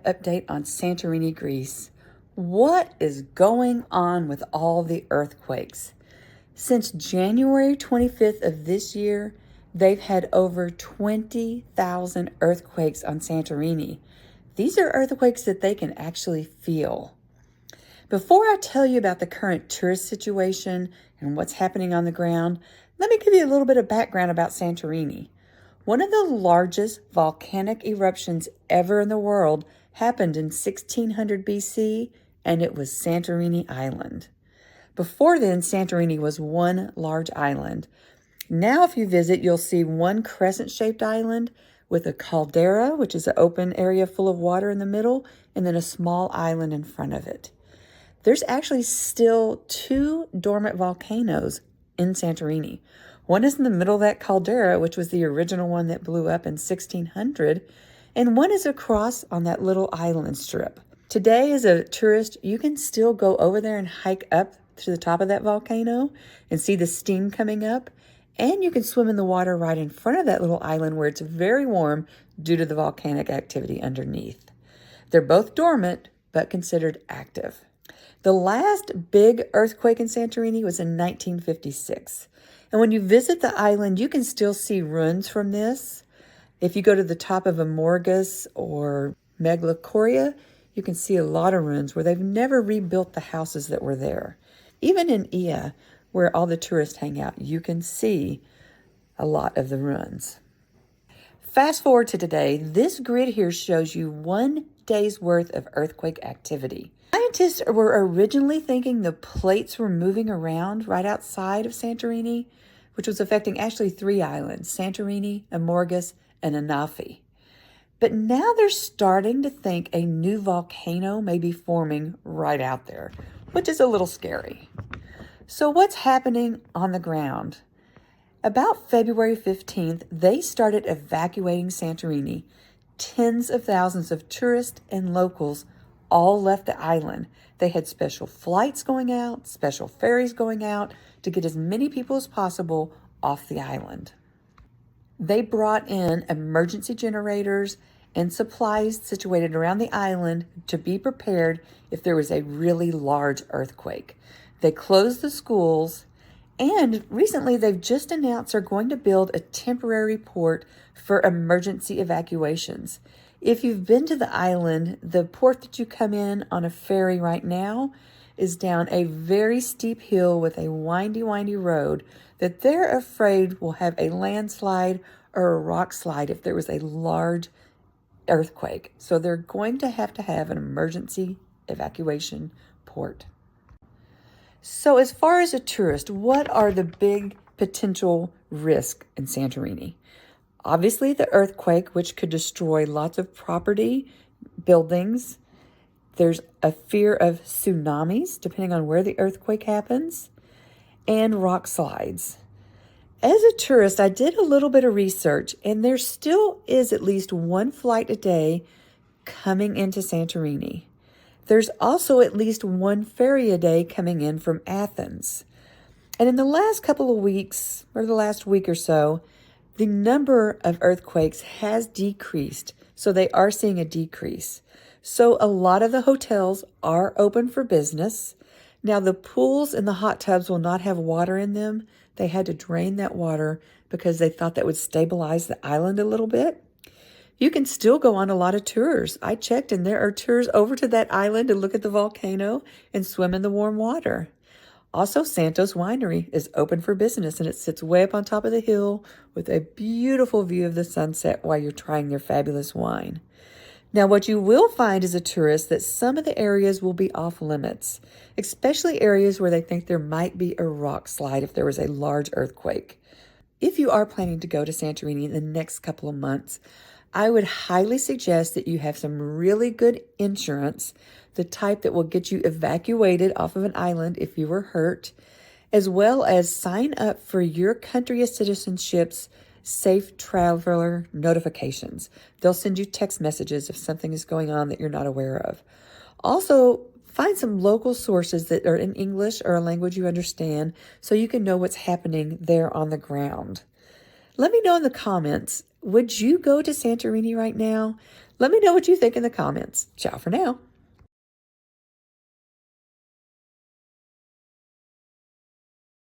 update on Santorini, Greece. What is going on with all the earthquakes? Since January 25th of this year, they've had over 20,000 earthquakes on Santorini. These are earthquakes that they can actually feel. Before I tell you about the current tourist situation and what's happening on the ground, let me give you a little bit of background about Santorini. One of the largest volcanic eruptions ever in the world happened in 1600 BC, and it was Santorini Island. Before then, Santorini was one large island. Now, if you visit, you'll see one crescent-shaped island with a caldera, which is an open area full of water in the middle, and then a small island in front of it. There's actually still two dormant volcanoes in Santorini. One is in the middle of that caldera, which was the original one that blew up in 1600, and one is across on that little island strip. Today, as a tourist, you can still go over there and hike up to the top of that volcano and see the steam coming up, and you can swim in the water right in front of that little island where it's very warm due to the volcanic activity underneath. They're both dormant, but considered active. The last big earthquake in Santorini was in 1956. And when you visit the island, you can still see ruins from this. If you go to the top of Amorgus or Megalochoria, you can see a lot of ruins where they've never rebuilt the houses that were there. Even in Ia, where all the tourists hang out, you can see a lot of the ruins. Fast forward to today, this grid here shows you 1 day's worth of earthquake activity. Scientists were originally thinking the plates were moving around right outside of Santorini, which was affecting actually 3 islands, Santorini, Amorgus, and Anafi. But now they're starting to think a new volcano may be forming right out there, which is a little scary. So what's happening on the ground? About February 15th, they started evacuating Santorini. Tens of thousands of tourists and locals all left the island. They had special flights going out, special ferries going out to get as many people as possible off the island. They brought in emergency generators and supplies situated around the island to be prepared if there was a really large earthquake. They closed the schools, and recently they've just announced they're going to build a temporary port for emergency evacuations. If you've been to the island, the port that you come in on a ferry right now is down a very steep hill with a windy road that they're afraid will have a landslide or a rock slide if there was a large earthquake. So they're going to have an emergency evacuation port. So as far as a tourist, what are the big potential risks in Santorini? Obviously, the earthquake, which could destroy lots of property, buildings. There's a fear of tsunamis, depending on where the earthquake happens, and rock slides. As a tourist, I did a little bit of research, and there still is at least one flight a day coming into Santorini. There's also at least one ferry a day coming in from Athens. And in the last couple of weeks, or the last week or so, the number of earthquakes has decreased, so they are seeing a decrease. So a lot of the hotels are open for business. Now the pools and the hot tubs will not have water in them. They had to drain that water because they thought that would stabilize the island a little bit. You can still go on a lot of tours. I checked, and there are tours over to that island to look at the volcano and swim in the warm water. Also, Santos Winery is open for business, and it sits way up on top of the hill with a beautiful view of the sunset while you're trying their fabulous wine. Now, what you will find as a tourist that some of the areas will be off limits, especially areas where they think there might be a rock slide if there was a large earthquake. If you are planning to go to Santorini in the next couple of months, I would highly suggest that you have some really good insurance, the type that will get you evacuated off of an island if you were hurt, as well as sign up for your country of citizenship's safe traveler notifications. They'll send you text messages if something is going on that you're not aware of. Also, find some local sources that are in English or a language you understand so you can know what's happening there on the ground. Let me know in the comments, would you go to Santorini right now? Let me know what you think in the comments. Ciao for now.